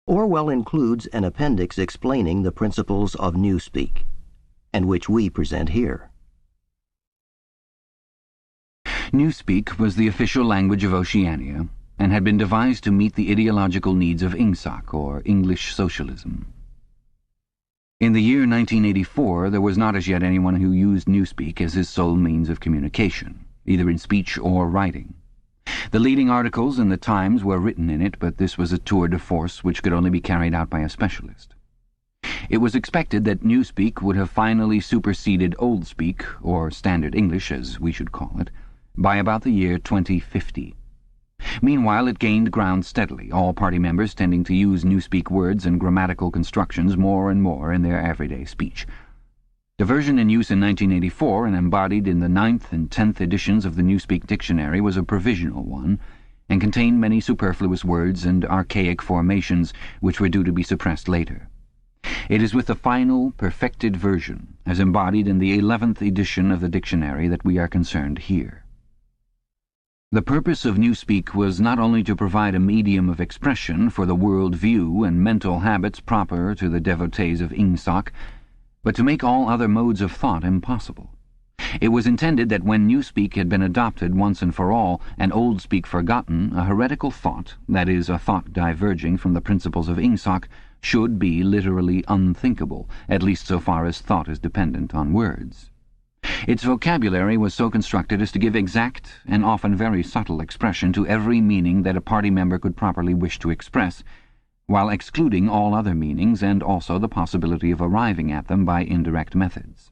OrwELL includes an appendix explaining the principles of Newspeak, and which we present here. Newspeak was the official language of Oceania, and had been devised to meet the ideological needs of INGSOC, or English Socialism. In the year 1984, there was not as yet anyone who used Newspeak as his sole means of communication, either in speech or writing. The leading articles in the Times were written in it, but this was a tour de force which could only be carried out by a specialist. It was expected that Newspeak would have finally superseded Oldspeak, or Standard English as we should call it, by about the year 2050. Meanwhile it gained ground steadily, all party members tending to use Newspeak words and grammatical constructions more and more in their everyday speech. The version in use in 1984 and embodied in the 9th and 10th editions of the Newspeak Dictionary was a provisional one, and contained many superfluous words and archaic formations which were due to be suppressed later. It is with the final, perfected version, as embodied in the 11th edition of the dictionary, that we are concerned here. The purpose of Newspeak was not only to provide a medium of expression for the world view and mental habits proper to the devotees of INGSOC, but to make all other modes of thought impossible. It was intended that when Newspeak had been adopted once and for all, and Oldspeak forgotten, a heretical thought, that is, a thought diverging from the principles of INGSOC, should be literally unthinkable, at least so far as thought is dependent on words. Its vocabulary was so constructed as to give exact, and often very subtle, expression to every meaning that a party member could properly wish to express, while excluding all other meanings and also the possibility of arriving at them by indirect methods.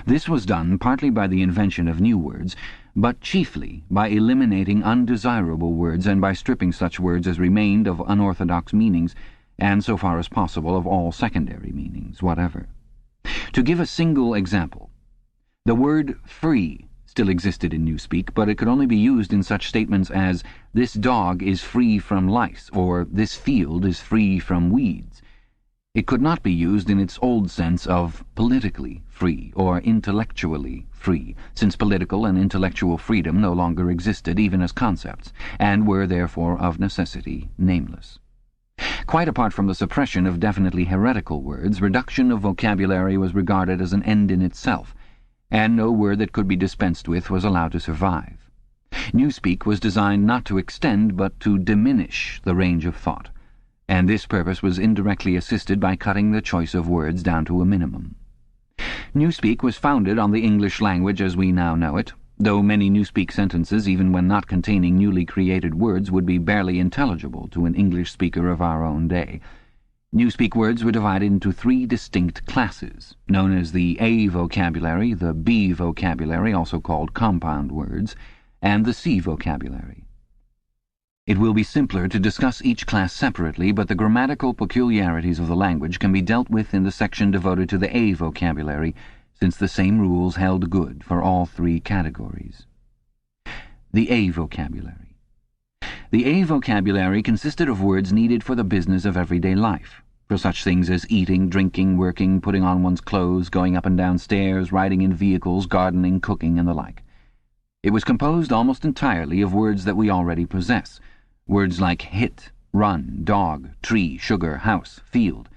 This was done partly by the invention of new words, but chiefly by eliminating undesirable words and by stripping such words as remained of unorthodox meanings, and so far as possible of all secondary meanings whatever. To give a single example, the word free still existed in Newspeak, but it could only be used in such statements as, "This dog is free from lice," or "This field is free from weeds." It could not be used in its old sense of politically free or intellectually free, since political and intellectual freedom no longer existed even as concepts, and were therefore of necessity nameless. Quite apart from the suppression of definitely heretical words, reduction of vocabulary was regarded as an end in itself, and no word that could be dispensed with was allowed to survive. Newspeak was designed not to extend but to diminish the range of thought, and this purpose was indirectly assisted by cutting the choice of words down to a minimum. Newspeak was founded on the English language as we now know it, though many Newspeak sentences, even when not containing newly created words, would be barely intelligible to an English speaker of our own day. Newspeak words were divided into 3 distinct classes, known as the A vocabulary, the B vocabulary, also called compound words, and the C vocabulary. It will be simpler to discuss each class separately, but the grammatical peculiarities of the language can be dealt with in the section devoted to the A vocabulary, since the same rules held good for all 3 categories. The A vocabulary. The A vocabulary consisted of words needed for the business of everyday life, for such things as eating, drinking, working, putting on one's clothes, going up and down stairs, riding in vehicles, gardening, cooking, and the like. It was composed almost entirely of words that we already possess, words like hit, run, dog, tree, sugar, house, field.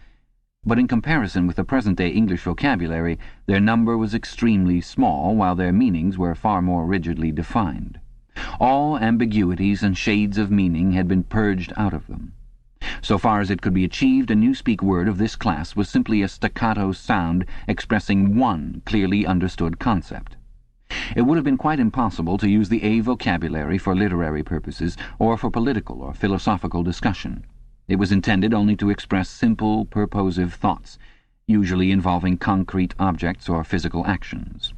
But in comparison with the present-day English vocabulary, their number was extremely small, while their meanings were far more rigidly defined. All ambiguities and shades of meaning had been purged out of them. So far as it could be achieved, a Newspeak word of this class was simply a staccato sound expressing one clearly understood concept. It would have been quite impossible to use the A vocabulary for literary purposes, or for political or philosophical discussion. It was intended only to express simple, purposive thoughts, usually involving concrete objects or physical actions.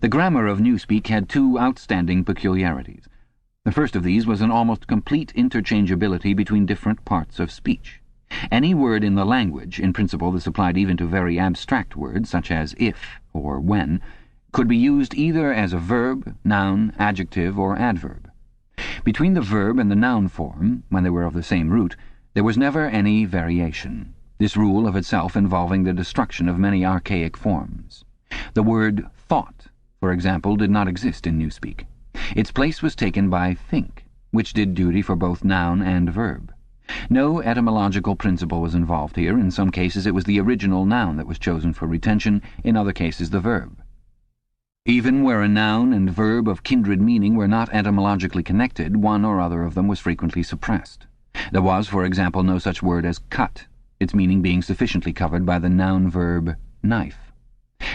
The grammar of Newspeak had 2 outstanding peculiarities. The first of these was an almost complete interchangeability between different parts of speech. Any word in the language, in principle this applied even to very abstract words such as if or when, could be used either as a verb, noun, adjective, or adverb. Between the verb and the noun form, when they were of the same root, there was never any variation, this rule of itself involving the destruction of many archaic forms. The word thought, for example, did not exist in Newspeak. Its place was taken by think, which did duty for both noun and verb. No etymological principle was involved here. In some cases it was the original noun that was chosen for retention, in other cases the verb. Even where a noun and verb of kindred meaning were not etymologically connected, one or other of them was frequently suppressed. There was, for example, no such word as cut, its meaning being sufficiently covered by the noun-verb knife.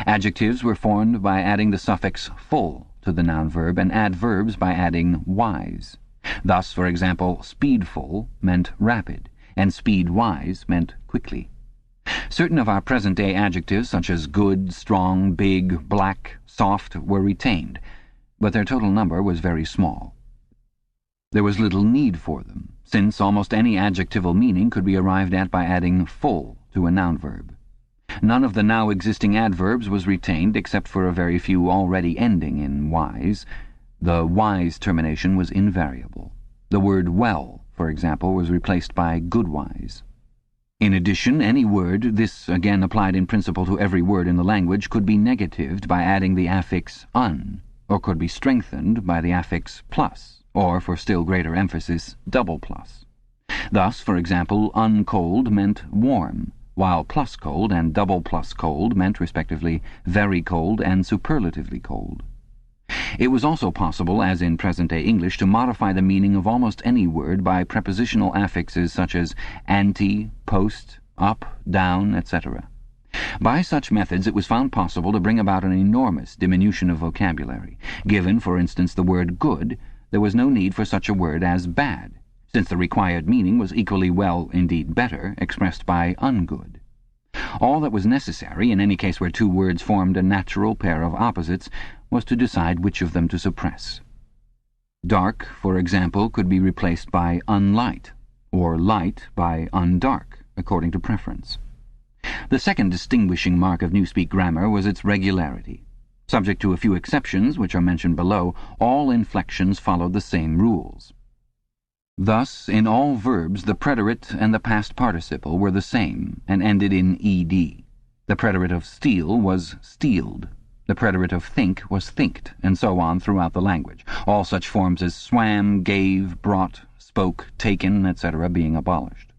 Adjectives were formed by adding the suffix full to the noun-verb, and adverbs by adding wise. Thus, for example, speedful meant rapid, and speedwise meant quickly. Certain of our present-day adjectives, such as good, strong, big, black, soft, were retained, but their total number was very small. There was little need for them, since almost any adjectival meaning could be arrived at by adding full to a noun verb. None of the now existing adverbs was retained except for a very few already ending in wise. The wise termination was invariable. The word well, for example, was replaced by goodwise. In addition, any word, this again applied in principle to every word in the language, could be negatived by adding the affix un, or could be strengthened by the affix plus, or, for still greater emphasis, double plus. Thus, for example, uncold meant warm, while plus cold and double plus cold meant, respectively, very cold and superlatively cold. It was also possible, as in present-day English, to modify the meaning of almost any word by prepositional affixes such as ante, post, up, down, etc. By such methods it was found possible to bring about an enormous diminution of vocabulary. Given, for instance, the word good, there was no need for such a word as bad, since the required meaning was equally well, indeed better, expressed by ungood. All that was necessary, in any case where two words formed a natural pair of opposites, was to decide which of them to suppress. Dark, for example, could be replaced by unlight, or light by undark, according to preference. The second distinguishing mark of Newspeak grammar was its regularity. Subject to a few exceptions, which are mentioned below, all inflections followed the same rules. Thus, in all verbs, the preterite and the past participle were the same, and ended in ed. The preterite of steal was stealed. The preterite of think was thinked, and so on throughout the language, all such forms as swam, gave, brought, spoke, taken, etc. being abolished.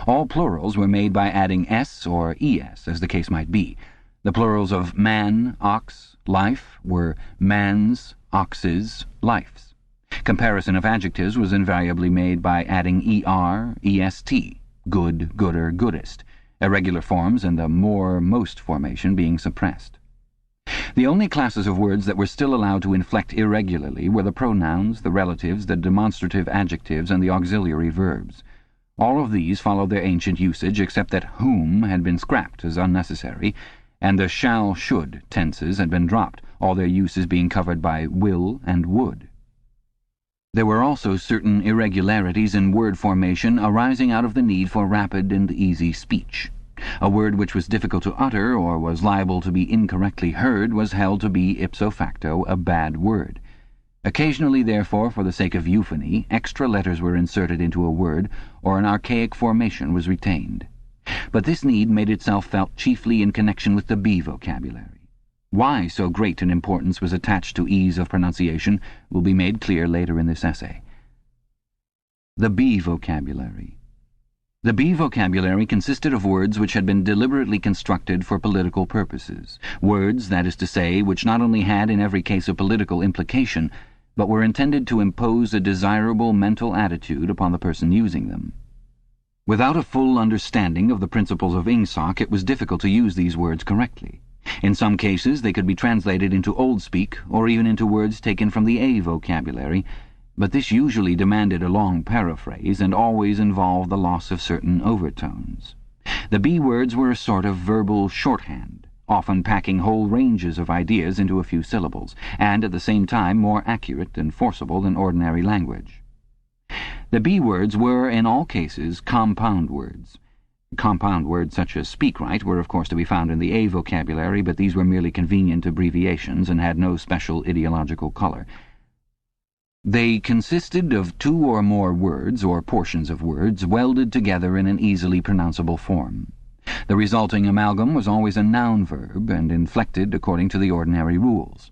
All plurals were made by adding s or es, as the case might be. The plurals of man, ox, life were mans, oxes, lifes. Comparison of adjectives was invariably made by adding er, est, good, gooder, goodest, irregular forms and the more, most formation being suppressed. The only classes of words that were still allowed to inflect irregularly were the pronouns, the relatives, the demonstrative adjectives, and the auxiliary verbs. All of these followed their ancient usage, except that whom had been scrapped as unnecessary, and the shall, should tenses had been dropped, all their uses being covered by will and would. There were also certain irregularities in word formation arising out of the need for rapid and easy speech. A word which was difficult to utter or was liable to be incorrectly heard was held to be ipso facto a bad word. Occasionally, therefore, for the sake of euphony, extra letters were inserted into a word, or an archaic formation was retained. But this need made itself felt chiefly in connection with the B vocabulary. Why so great an importance was attached to ease of pronunciation will be made clear later in this essay. The B vocabulary. The B vocabulary consisted of words which had been deliberately constructed for political purposes, words, that is to say, which not only had in every case a political implication, but were intended to impose a desirable mental attitude upon the person using them. Without a full understanding of the principles of Ingsoc, it was difficult to use these words correctly. In some cases they could be translated into Old Speak, or even into words taken from the A vocabulary, but this usually demanded a long paraphrase and always involved the loss of certain overtones. The B words were a sort of verbal shorthand, often packing whole ranges of ideas into a few syllables, and at the same time more accurate and forcible than ordinary language. The B words were, in all cases, compound words. Compound words such as speak right were of course to be found in the A vocabulary, but these were merely convenient abbreviations and had no special ideological color. They consisted of two or more words, or portions of words, welded together in an easily pronounceable form. The resulting amalgam was always a noun verb, and inflected according to the ordinary rules.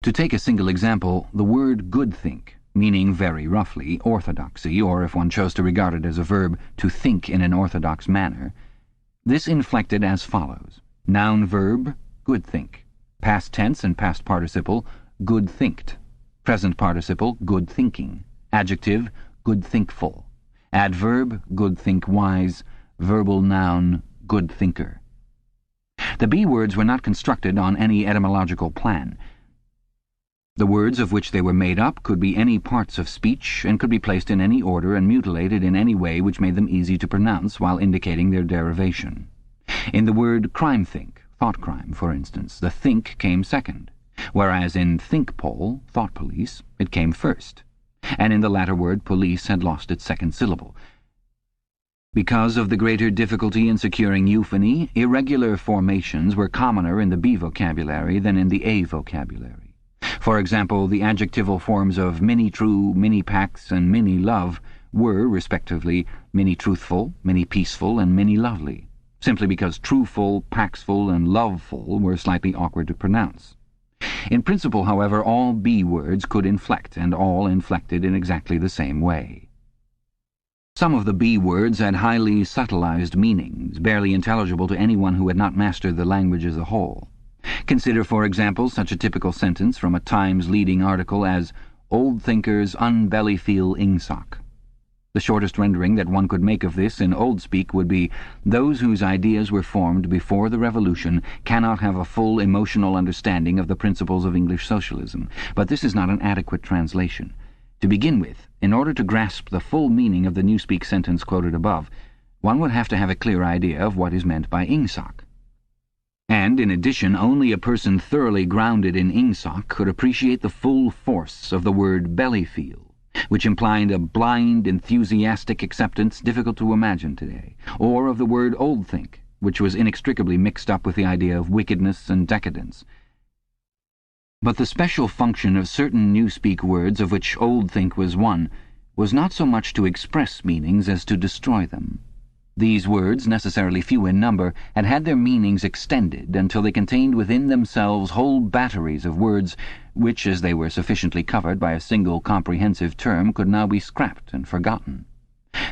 To take a single example, the word good think meaning very roughly orthodoxy, or if one chose to regard it as a verb, to think in an orthodox manner. This inflected as follows: noun verb, good think; past tense and past participle, good thinked; present participle, good thinking; adjective, good thinkful; adverb, good think wise; verbal noun, good thinker. The B words were not constructed on any etymological plan. The words of which they were made up could be any parts of speech, and could be placed in any order and mutilated in any way which made them easy to pronounce while indicating their derivation. In the word crime-think, thought-crime, for instance, the think came second, whereas in think-pol, thought-police, it came first, and in the latter word police had lost its second syllable. Because of the greater difficulty in securing euphony, irregular formations were commoner in the B vocabulary than in the A vocabulary. For example, the adjectival forms of many-true, many-pax, and many-love were, respectively, many-truthful, many-peaceful, and many-lovely, simply because truthful, paxful, and loveful were slightly awkward to pronounce. In principle, however, all B words could inflect, and all inflected in exactly the same way. Some of the B words had highly subtilized meanings, barely intelligible to anyone who had not mastered the language as a whole. Consider, for example, such a typical sentence from a Times leading article as "Old thinkers unbellyfeel ingsoc." The shortest rendering that one could make of this in old speak would be, "Those whose ideas were formed before the Revolution cannot have a full emotional understanding of the principles of English socialism." But this is not an adequate translation. To begin with, in order to grasp the full meaning of the Newspeak sentence quoted above, one would have to have a clear idea of what is meant by ingsoc. And, in addition, only a person thoroughly grounded in ingsoc could appreciate the full force of the word bellyfeel, which implied a blind, enthusiastic acceptance difficult to imagine today, or of the word oldthink, which was inextricably mixed up with the idea of wickedness and decadence. But the special function of certain Newspeak words, of which oldthink was one, was not so much to express meanings as to destroy them. These words, necessarily few in number, had had their meanings extended until they contained within themselves whole batteries of words which, as they were sufficiently covered by a single comprehensive term, could now be scrapped and forgotten.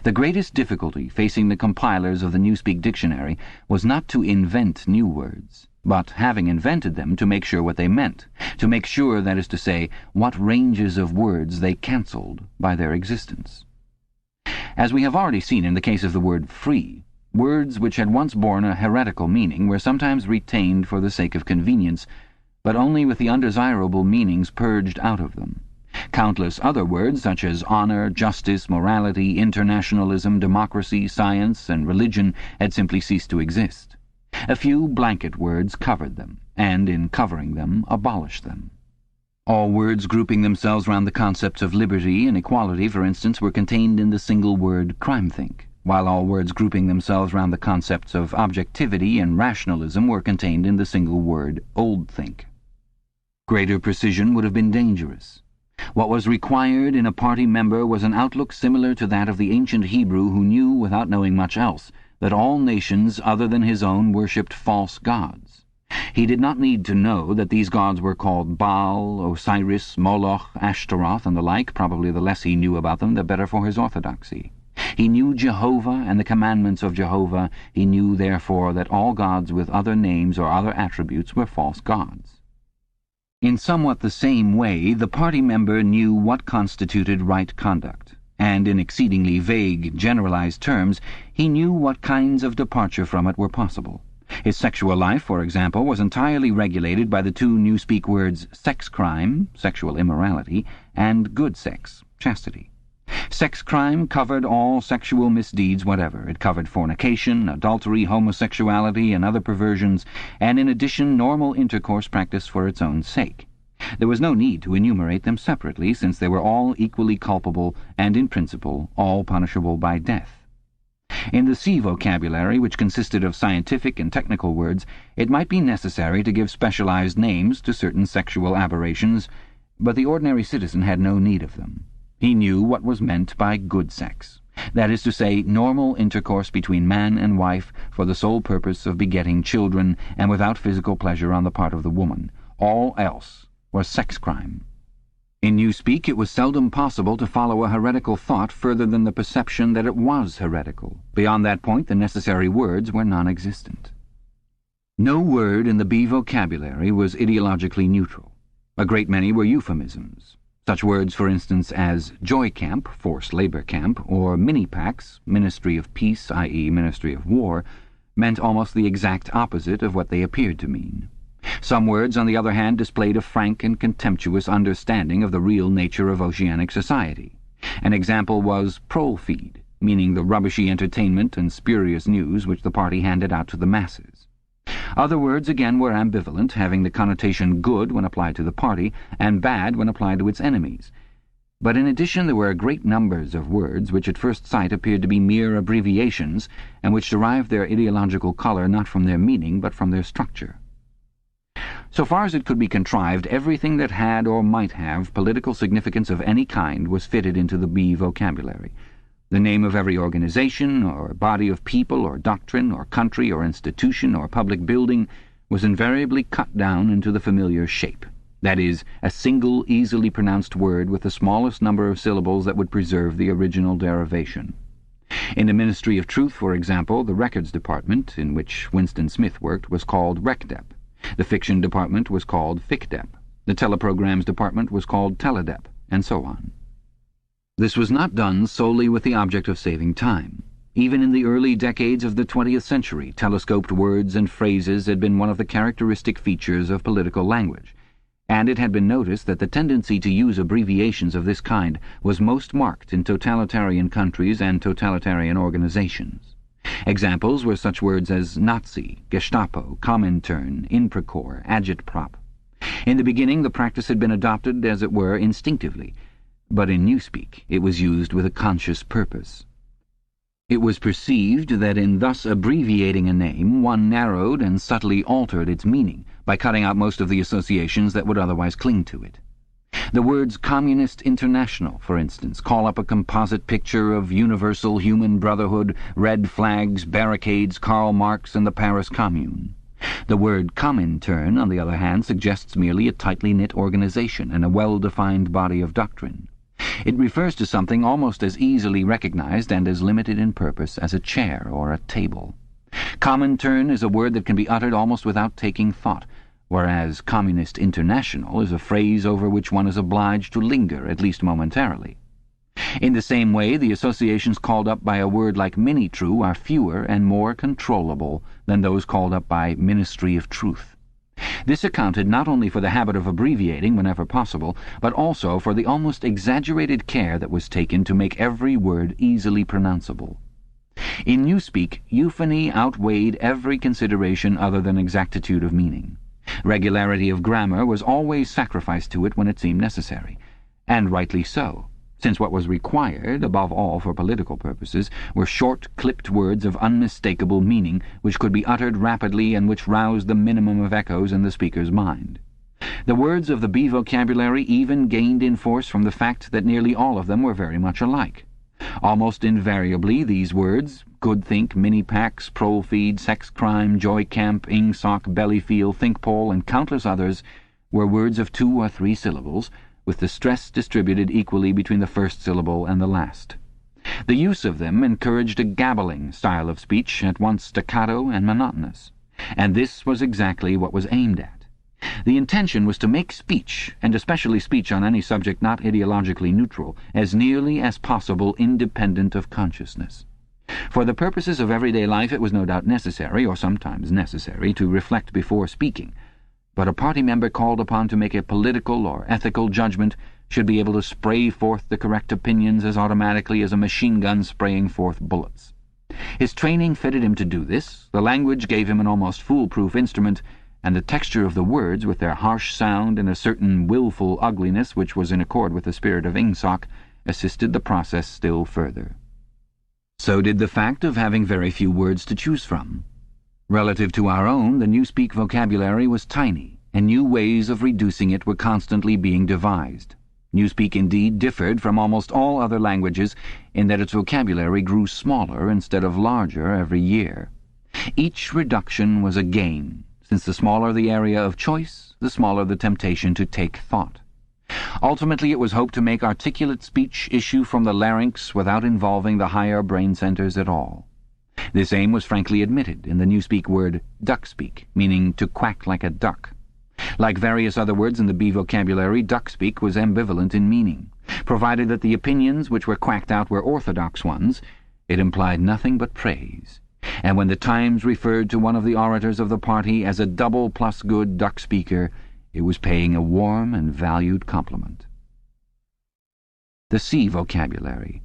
The greatest difficulty facing the compilers of the Newspeak dictionary was not to invent new words, but, having invented them, to make sure what they meant, to make sure, that is to say, what ranges of words they cancelled by their existence. As we have already seen in the case of the word free, words which had once borne a heretical meaning were sometimes retained for the sake of convenience, but only with the undesirable meanings purged out of them. Countless other words, such as honor, justice, morality, internationalism, democracy, science, and religion, had simply ceased to exist. A few blanket words covered them, and in covering them, abolished them. All words grouping themselves round the concepts of liberty and equality, for instance, were contained in the single word crime-think, while all words grouping themselves round the concepts of objectivity and rationalism were contained in the single word old-think. Greater precision would have been dangerous. What was required in a party member was an outlook similar to that of the ancient Hebrew who knew, without knowing much else, that all nations other than his own worshipped false gods. He did not need to know that these gods were called Baal, Osiris, Moloch, Ashtaroth, and the like. Probably the less he knew about them, the better for his orthodoxy. He knew Jehovah and the commandments of Jehovah. He knew, therefore, that all gods with other names or other attributes were false gods. In somewhat the same way, the party member knew what constituted right conduct, and in exceedingly vague, generalized terms, he knew what kinds of departure from it were possible. His sexual life, for example, was entirely regulated by the two Newspeak words sex crime, sexual immorality, and good sex, chastity. Sex crime covered all sexual misdeeds whatever. It covered fornication, adultery, homosexuality, and other perversions, and in addition normal intercourse practiced for its own sake. There was no need to enumerate them separately, since they were all equally culpable and, in principle, all punishable by death. In the C vocabulary, which consisted of scientific and technical words, it might be necessary to give specialized names to certain sexual aberrations, but the ordinary citizen had no need of them. He knew what was meant by good sex, that is to say, normal intercourse between man and wife for the sole purpose of begetting children and without physical pleasure on the part of the woman. All else was sex crime. In Newspeak, it was seldom possible to follow a heretical thought further than the perception that it was heretical. Beyond that point, the necessary words were non-existent. No word in the B vocabulary was ideologically neutral. A great many were euphemisms. Such words, for instance, as joy camp, forced labor camp, or mini-pax, Ministry of Peace, i.e. Ministry of War, meant almost the exact opposite of what they appeared to mean. Some words, on the other hand, displayed a frank and contemptuous understanding of the real nature of oceanic society. An example was prole-feed, meaning the rubbishy entertainment and spurious news which the party handed out to the masses. Other words, again, were ambivalent, having the connotation good when applied to the party and bad when applied to its enemies. But in addition there were great numbers of words which at first sight appeared to be mere abbreviations and which derived their ideological colour not from their meaning but from their structure. So far as it could be contrived, everything that had or might have political significance of any kind was fitted into the B vocabulary. The name of every organization, or body of people, or doctrine, or country, or institution, or public building was invariably cut down into the familiar shape. That is, a single, easily pronounced word with the smallest number of syllables that would preserve the original derivation. In the Ministry of Truth, for example, the Records Department, in which Winston Smith worked, was called RecDep. The Fiction Department was called FicDep. The Teleprograms Department was called Teledep, and so on. This was not done solely with the object of saving time. Even in the early decades of the 20th century, telescoped words and phrases had been one of the characteristic features of political language, and it had been noticed that the tendency to use abbreviations of this kind was most marked in totalitarian countries and totalitarian organizations. Examples were such words as Nazi, Gestapo, Comintern, Inprocor, Agitprop. In the beginning the practice had been adopted, as it were, instinctively, but in Newspeak it was used with a conscious purpose. It was perceived that in thus abbreviating a name one narrowed and subtly altered its meaning by cutting out most of the associations that would otherwise cling to it. The words Communist International, for instance, call up a composite picture of universal human brotherhood, red flags, barricades, Karl Marx, and the Paris Commune. The word Comintern, on the other hand, suggests merely a tightly knit organization and a well-defined body of doctrine. It refers to something almost as easily recognized and as limited in purpose as a chair or a table. Comintern is a word that can be uttered almost without taking thought, whereas Communist International is a phrase over which one is obliged to linger, at least momentarily. In the same way, the associations called up by a word like Mini-True are fewer and more controllable than those called up by Ministry of Truth. This accounted not only for the habit of abbreviating whenever possible, but also for the almost exaggerated care that was taken to make every word easily pronounceable. In Newspeak, euphony outweighed every consideration other than exactitude of meaning. Regularity of grammar was always sacrificed to it when it seemed necessary, and rightly so, since what was required, above all for political purposes, were short, clipped words of unmistakable meaning, which could be uttered rapidly and which roused the minimum of echoes in the speaker's mind. The words of the B vocabulary even gained in force from the fact that nearly all of them were very much alike. Almost invariably these words, good-think, mini-pax, prole-feed, sex-crime, joy-camp, ingsoc, belly-feel, think-pole, and countless others, were words of 2 or 3 syllables, with the stress distributed equally between the first syllable and the last. The use of them encouraged a gabbling style of speech, at once staccato and monotonous, and this was exactly what was aimed at. The intention was to make speech, and especially speech on any subject not ideologically neutral, as nearly as possible independent of consciousness. For the purposes of everyday life it was no doubt necessary, or sometimes necessary, to reflect before speaking, but a party member called upon to make a political or ethical judgment should be able to spray forth the correct opinions as automatically as a machine gun spraying forth bullets. His training fitted him to do this, the language gave him an almost foolproof instrument, and the texture of the words, with their harsh sound and a certain willful ugliness which was in accord with the spirit of ingsoc, assisted the process still further. So did the fact of having very few words to choose from. Relative to our own, the Newspeak vocabulary was tiny, and new ways of reducing it were constantly being devised. Newspeak indeed differed from almost all other languages in that its vocabulary grew smaller instead of larger every year. Each reduction was a gain, since the smaller the area of choice, the smaller the temptation to take thought. Ultimately, it was hoped to make articulate speech issue from the larynx without involving the higher brain centers at all. This aim was frankly admitted in the Newspeak word duck-speak, meaning to quack like a duck. Like various other words in the B vocabulary, duck-speak was ambivalent in meaning. Provided that the opinions which were quacked out were orthodox ones, it implied nothing but praise. And when the Times referred to one of the orators of the party as a double plus good duck-speaker, it was paying a warm and valued compliment. The C vocabulary.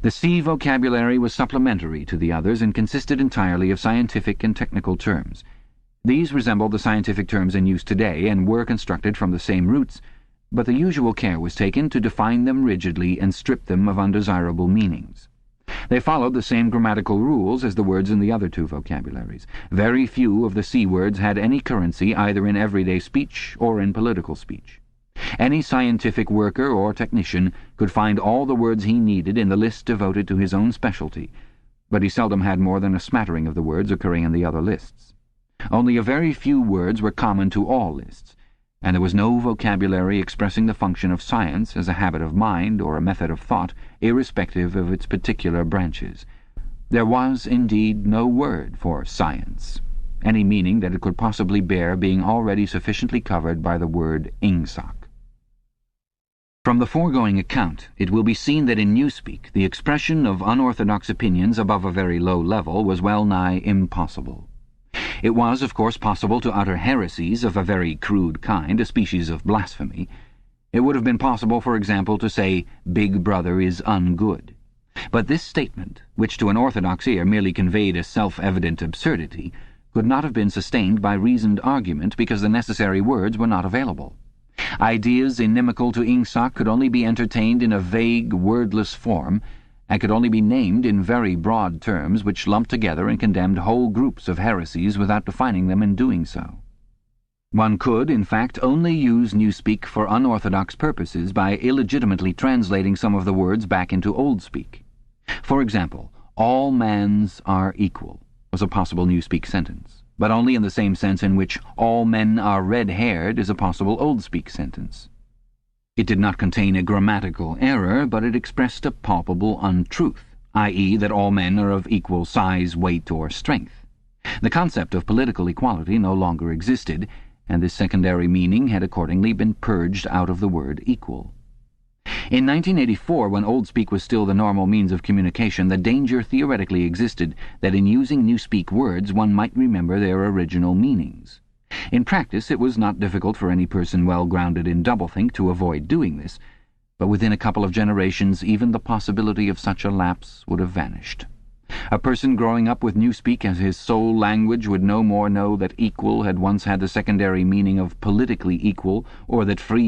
The C vocabulary was supplementary to the others and consisted entirely of scientific and technical terms. These resembled the scientific terms in use today and were constructed from the same roots, but the usual care was taken to define them rigidly and strip them of undesirable meanings. They followed the same grammatical rules as the words in the other two vocabularies. Very few of the C words had any currency either in everyday speech or in political speech. Any scientific worker or technician could find all the words he needed in the list devoted to his own specialty, but he seldom had more than a smattering of the words occurring in the other lists. Only a very few words were common to all lists, and there was no vocabulary expressing the function of science as a habit of mind or a method of thought, irrespective of its particular branches. There was, indeed, no word for science, any meaning that it could possibly bear being already sufficiently covered by the word ingsoc. From the foregoing account, it will be seen that in Newspeak the expression of unorthodox opinions above a very low level was well nigh impossible. It was, of course, possible to utter heresies of a very crude kind, a species of blasphemy. It would have been possible, for example, to say, "Big Brother is ungood." But this statement, which to an orthodox ear merely conveyed a self-evident absurdity, could not have been sustained by reasoned argument because the necessary words were not available. Ideas inimical to ingsoc could only be entertained in a vague, wordless form, and could only be named in very broad terms which lumped together and condemned whole groups of heresies without defining them in doing so. One could, in fact, only use Newspeak for unorthodox purposes by illegitimately translating some of the words back into Old Speak. For example, "all mans are equal" was a possible Newspeak sentence, but only in the same sense in which "all men are red-haired" is a possible Old Speak sentence. It did not contain a grammatical error, but it expressed a palpable untruth, i.e. that all men are of equal size, weight, or strength. The concept of political equality no longer existed, and this secondary meaning had accordingly been purged out of the word equal. In 1984, when Old Speak was still the normal means of communication, the danger theoretically existed that in using Newspeak words one might remember their original meanings. In practice, it was not difficult for any person well grounded in doublethink to avoid doing this, but within a couple of generations even the possibility of such a lapse would have vanished. A person growing up with Newspeak as his sole language would no more know that equal had once had the secondary meaning of politically equal, or that free